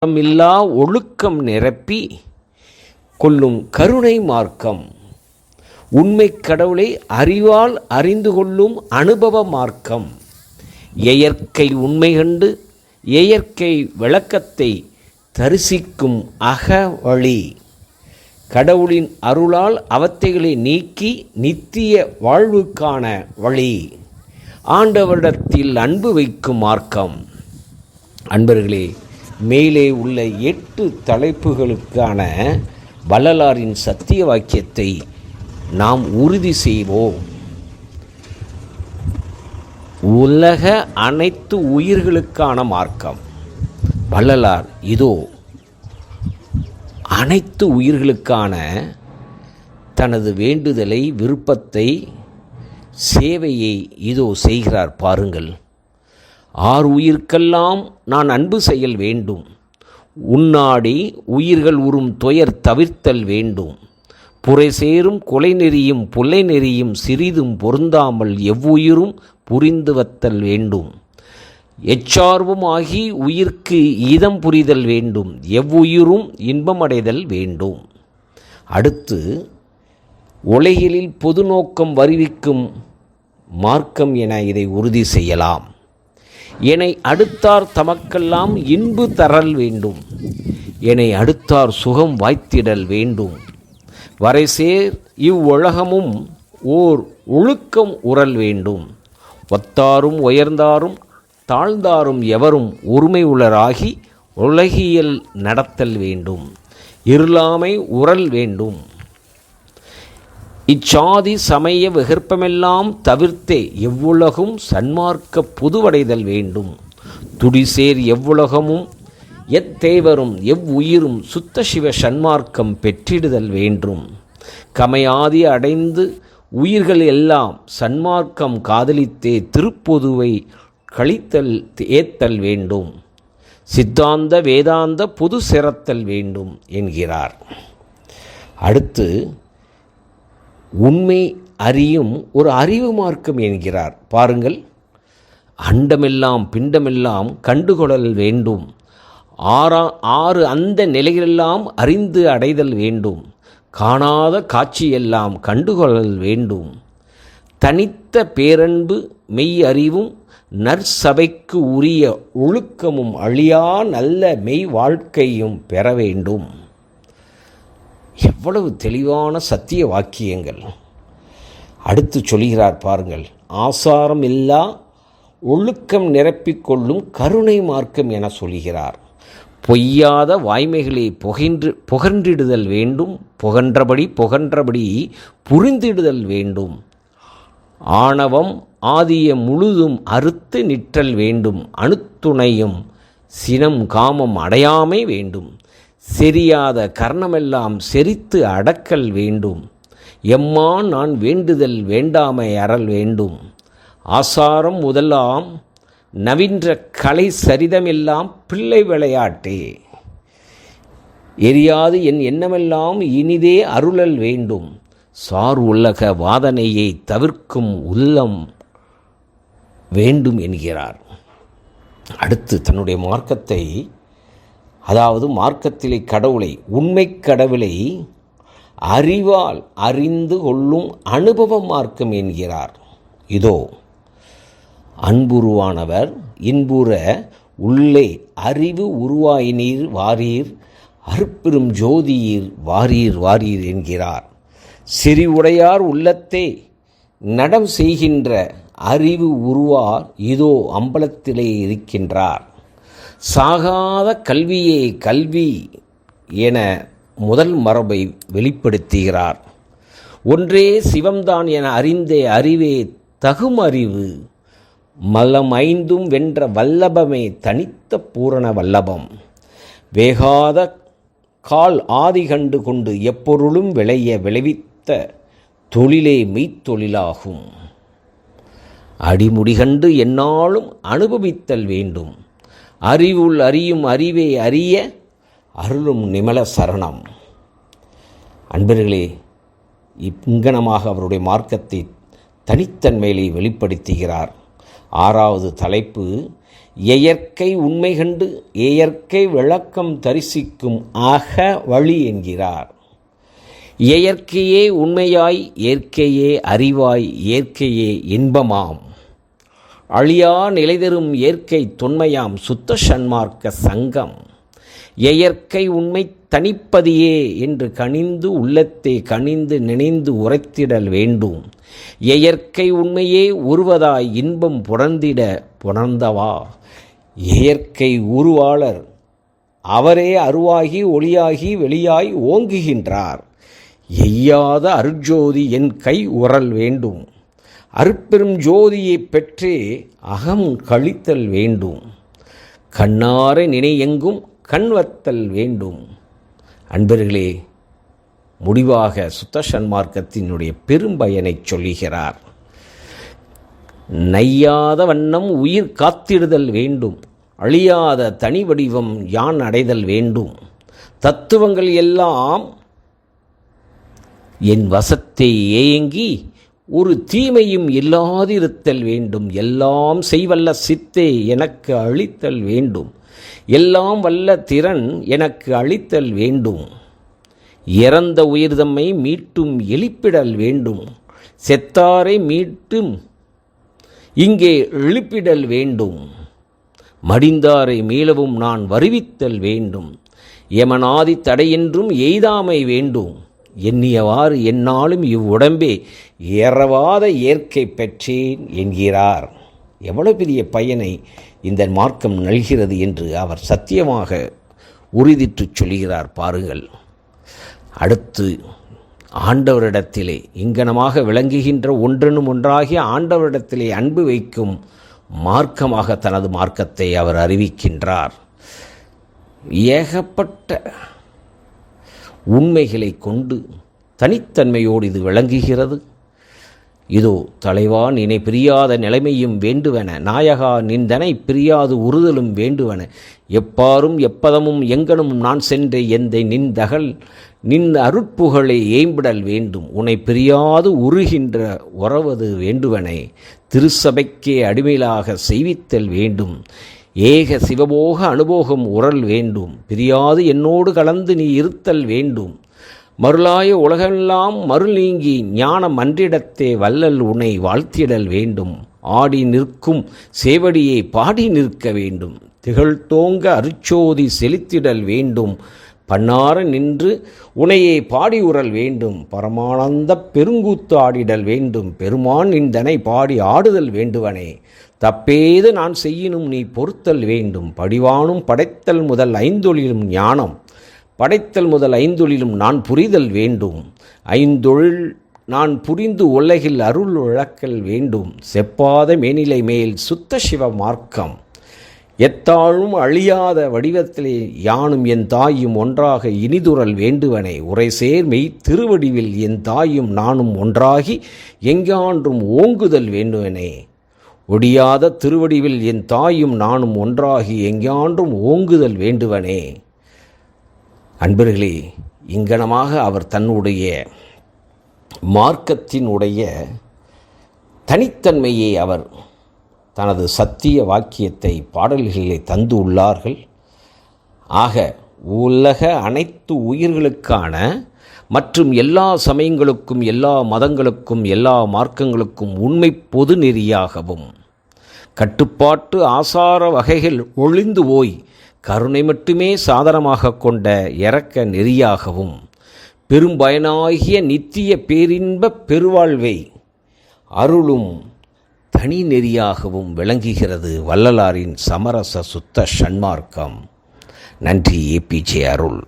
இல்லா ஒழுக்கம் நிரப்பி கொள்ளும் கருணை மார்க்கம். உண்மை கடவுளை அறிவால் அறிந்து கொள்ளும் அனுபவ மார்க்கம். இயற்கை உண்மை கண்டு இயற்கை விளக்கத்தை தரிசிக்கும் அகவழி. கடவுளின் அருளால் அவத்தைகளை நீக்கி நித்திய வாழ்வுக்கான வழி. ஆண்டவரிடத்தில் அன்பு வைக்கும் மார்க்கம். அன்பர்களே, மேலே உள்ள 8 தலைப்புகளுக்கான வள்ளலாரின் சத்திய வாக்கியத்தை நாம் உறுதி செய்வோம். உலக அனைத்து உயிர்களுக்கான மார்க்கம். வள்ளலார் இதோ அனைத்து உயிர்களுக்கான தனது வேண்டுதலை, விருப்பத்தை, சேவையை இதோ செய்கிறார். பாருங்கள். 6 உயிர்க்கெல்லாம் நான் அன்பு செயல் வேண்டும். உன்னாடி உயிர்கள் உறும் துயர் தவிர்த்தல் வேண்டும். புரை சேரும் கொலை நெறியும் புல்லை நெறியும் சிறிதும் பொருந்தாமல் எவ்வுயிரும் புரிந்து வத்தல் வேண்டும். எச்சார்பும் ஆகி உயிர்க்கு ஈதம் புரிதல் வேண்டும். எவ்வுயிரும் இன்பமடைதல் வேண்டும். அடுத்து, உலகிலில் பொது நோக்கம் வருவிக்கும் மார்க்கம் என இதை உறுதி செய்யலாம். என்னை அடுத்தார் தமக்கெல்லாம் இன்பு தரல் வேண்டும். என்னை அடுத்தார் சுகம் வாய்த்திடல் வேண்டும். வரைசேர் இவ்வுலகமும் ஓர் ஒழுக்கம் உறல் வேண்டும். ஒத்தாரும் உயர்ந்தாரும் தாழ்ந்தாரும் எவரும் ஒருமை உளராகி உலகியல் நடத்தல் வேண்டும். இருளாமை உறல் வேண்டும். இச்சாதி சமய விகற்பமெல்லாம் தவிர்த்தே எவ்வுலகும் சன்மார்க்க புதுவடைதல் வேண்டும். துடிசேர் எவ்வுலகமும் எத்தேவரும் எவ்வுயிரும் சுத்த சிவ சன்மார்க்கம் பெற்றிடுதல் வேண்டும். கமையாதி அடைந்து உயிர்கள் எல்லாம் சன்மார்க்கம் காதலித்தே திருப்பொதுவை கழித்தல் ஏத்தல் வேண்டும். சித்தாந்த வேதாந்த பொது சிறத்தல் வேண்டும் என்கிறார். அடுத்து, உண்மை அறியும் ஒரு அறிவு மார்க்கம் என்கிறார். பாருங்கள். அண்டமெல்லாம் பிண்டமெல்லாம் கண்டுகொள்ளல் வேண்டும். 6 அந்த நிலைகளெல்லாம் அறிந்து அடைதல் வேண்டும். காணாத காட்சியெல்லாம் கண்டுகொள்ளல் வேண்டும். தனித்த பேரன்பு மெய் அறிவும் நற்சபைக்கு உரிய ஒழுக்கமும் அழியா நல்ல மெய் வாழ்க்கையும் பெற வேண்டும். எவ்வளவு தெளிவான சத்திய வாக்கியங்கள். அடுத்து சொல்கிறார் பாருங்கள். ஆசாரம் இல்லா ஒழுக்கம் நிரப்பிக்கொள்ளும் கருணை மார்க்கம் என சொல்கிறார். பொய்யாத வாய்மைகளை புகன்றிடுதல் வேண்டும். புகன்றபடி புரிந்திடுதல் வேண்டும். ஆணவம் ஆதிய முழுதும் அறுத்து நிற்றல் வேண்டும். அணுத்துணையும் சினம் காமம் அடையாமை வேண்டும். செரியாத கர்ணமெல்லாம் செரித்து அடக்கல் வேண்டும். எம்மா நான் வேண்டுதல் வேண்டாமை அறல் வேண்டும். ஆசாரம் முதலாம் நவின்ற கலை சரிதமெல்லாம் பிள்ளை விளையாட்டே. எரியாது என் எண்ணமெல்லாம் இனிதே அருளல் வேண்டும். சார் உலக வாதனையை தவிர்க்கும் உள்ளம் வேண்டும் என்கிறார். அடுத்து தன்னுடைய மார்க்கத்தை, அதாவது மார்க்கத்திலே கடவுளை, உண்மை கடவுளை அறிவால் அறிந்து கொள்ளும் அனுபவ மார்க்கம் என்கிறார். இதோ அன்புருவானவர் இன்புற உள்ளே அறிவு உருவாயினீர் வாரீர் அருப்பெரும் ஜோதியீர் வாரீர் வாரீர் என்கிறார். செறிவுடையார் உள்ளத்தே நடம் செய்கின்ற அறிவு உருவார் இதோ அம்பலத்திலே இருக்கின்றார். சாகாத கல்வியே கல்வி என முதல் மரபை வெளிப்படுத்துகிறார். ஒன்றே சிவம்தான் என அறிந்தே அறிவே தகும் அறிவு. மலம் 5 வென்ற வல்லபமே தனித்த பூரண வல்லபம். வேகாத கால் ஆதி கண்டு கொண்டு எப்பொருளும் விளைவித்த தொழிலே மெய்த்தொழிலாகும். அடிமுடி கண்டு எந்நாளும் அனுபவித்தல் வேண்டும். அறிவுள் அறியும் அறிவே அறிய அருளும் நிமல சரணம். அன்பர்களே, இங்கனமாக அவருடைய மார்க்கத்தை தனித்தன்மையை வெளிப்படுத்துகிறார். 6வது தலைப்பு, இயற்கை உண்மை கண்டு இயற்கை விளக்கம் தரிசிக்கும் ஆக வழி என்கிறார். இயற்கையே உண்மையாய் இயற்கையே அறிவாய் இயற்கையே இன்பமாம் அழியா நிலைதரும் இயற்கை தொன்மையாம் சுத்த சன்மார்க்க சங்கம். இயற்கை உண்மை தனிப்பதியே என்று கனிந்து உள்ளத்தை கனிந்து நினைந்து உரைத்திடல் வேண்டும். இயற்கை உண்மையே உருவதாய் இன்பம் புணர்ந்திட புணர்ந்தவா. இயற்கை உருவாளர் அவரே அருவாகி ஒளியாகி வெளியாய் ஓங்குகின்றார். எய்யாத அருட்ஜோதி என் கை உறல் வேண்டும். அருட்பெரும் ஜோதியை பெற்றே அகம் கழித்தல் வேண்டும். கண்ணார நினையெங்கும் கண்வத்தல் வேண்டும். அன்பர்களே, முடிவாக சுத்த சன்மார்க்கத்தினுடைய பெரும்பயனை சொல்லுகிறார். நையாத வண்ணம் உயிர் காத்திடுதல் வேண்டும். அழியாத தனி வடிவம் யான் அடைதல் வேண்டும். தத்துவங்கள் எல்லாம் என் வசத்தை ஏங்கி ஒரு தீமையும் இல்லாதிருத்தல் வேண்டும். எல்லாம் செய்வல்ல சித்தே எனக்கு அளித்தல் வேண்டும். எல்லாம் வல்ல திறன் எனக்கு அளித்தல் வேண்டும். இறந்த உயிர்தம்மை மீட்டும் எழுப்பிடல் வேண்டும். செத்தாரை மீட்டும் இங்கே எழுப்பிடல் வேண்டும். மடிந்தாரை மீளவும் நான் வருவித்தல் வேண்டும். எமனாதி தடையென்றும் எய்தாமை வேண்டும். எண்ணியவாறு என்னாலும் இவ்வுடம்பே ஏறவாத இயற்கை பெற்றேன் என்கிறார். எவ்வளவு பெரிய பயனை இந்த மார்க்கம் நல்கிறது என்று அவர் சத்தியமாக உறுதிட்டு சொல்கிறார். பாருங்கள். அடுத்து ஆண்டவரிடத்திலே இங்கனமாக விளங்குகின்ற ஒன்றெனும் ஒன்றாகிய ஆண்டவரிடத்திலே அன்பு வைக்கும் மார்க்கமாக தனது மார்க்கத்தை அவர் அறிவிக்கின்றார். ஏகப்பட்ட உண்மைகளை கொண்டு தனித்தன்மையோடு இது விளங்குகிறது. இதோ தலைவா நினை பிரியாத நிலைமையும் வேண்டுவன. நாயகா நின்றனை பிரியாது உறுதலும் வேண்டுவன. எப்பாரும் எப்பதமும் எங்கனும் நான் சென்ற எந்தை நின்றகல் நின் அருட்புகளை ஏம்பிடல் வேண்டும். உன்னை பிரியாது உருகின்ற உறவது வேண்டுவனே. திருச்சபைக்கே அடிமையிலாக செய்வித்தல் வேண்டும். ஏக சிவபோக அனுபோகம் உறல் வேண்டும். பிரியாது என்னோடு கலந்து நீ இருத்தல் வேண்டும். மருளாய உலகெல்லாம் மருள் நீங்கி ஞானம் அன்றிடத்தே வல்லல் உன்னை வாழ்த்திடல் வேண்டும். ஆடி நிற்கும் சேவடியை பாடி நிற்க வேண்டும். திகழ்தோங்க அருச்சோதி செலுத்திடல் வேண்டும். பன்னார நின்று உனையை பாடி உறல் வேண்டும். பரமானந்த பெருங்கூத்து ஆடிடல் வேண்டும். பெருமான் நின்றனை பாடி ஆடுதல் வேண்டுவனே. தப்பேது நான் செய்யினும் நீ பொறுத்தல் வேண்டும். படிவானும் படைத்தல் முதல் ஐந்தொழிலும் ஞானம். படைத்தல் முதல் ஐந்தொழிலும் நான் புரிதல் வேண்டும். ஐந்தொழில் நான் புரிந்து உலகில் அருள் விளக்கல் வேண்டும். செப்பாத மேனிலை மேல் சுத்த சிவ மார்க்கம். எத்தாழும் அழியாத வடிவத்திலே யானும் என் தாயும் ஒன்றாக இனிதுரல் வேண்டுவனே. உரைசேர் மெய் திருவடிவில் என் தாயும் நானும் ஒன்றாகி எங்கான்றும் ஓங்குதல் வேண்டுவனே. ஒடியாத திருவடிவில் என் தாயும் நானும் ஒன்றாகி எங்கான்றும் ஓங்குதல் வேண்டுவனே. அன்பர்களே, இங்கனமாக அவர் தன்னுடைய மார்க்கத்தினுடைய தனித்தன்மையை அவர் தனது சத்திய வாக்கியத்தை பாடல்களிலே தந்து உள்ளார்கள். ஆக உலக அனைத்து உயிர்களுக்கான மற்றும் எல்லா சமயங்களுக்கும் எல்லா மதங்களுக்கும் எல்லா மார்க்கங்களுக்கும் உண்மை பொது நெறியாகவும் கட்டுப்பாட்டு ஆசார வகைகள் ஒழிந்து போய் கருணை மட்டுமே சாதனமாக கொண்ட இரக்க நெறியாகவும் பெரும்பயனாகிய நித்திய பேரின்ப பெருவாழ்வை அருளும் தனி நெறியாகவும் விளங்குகிறது வள்ளலாரின் சமரச சுத்த சன்மார்க்கம். நன்றி. ஏபிஜே அருள்.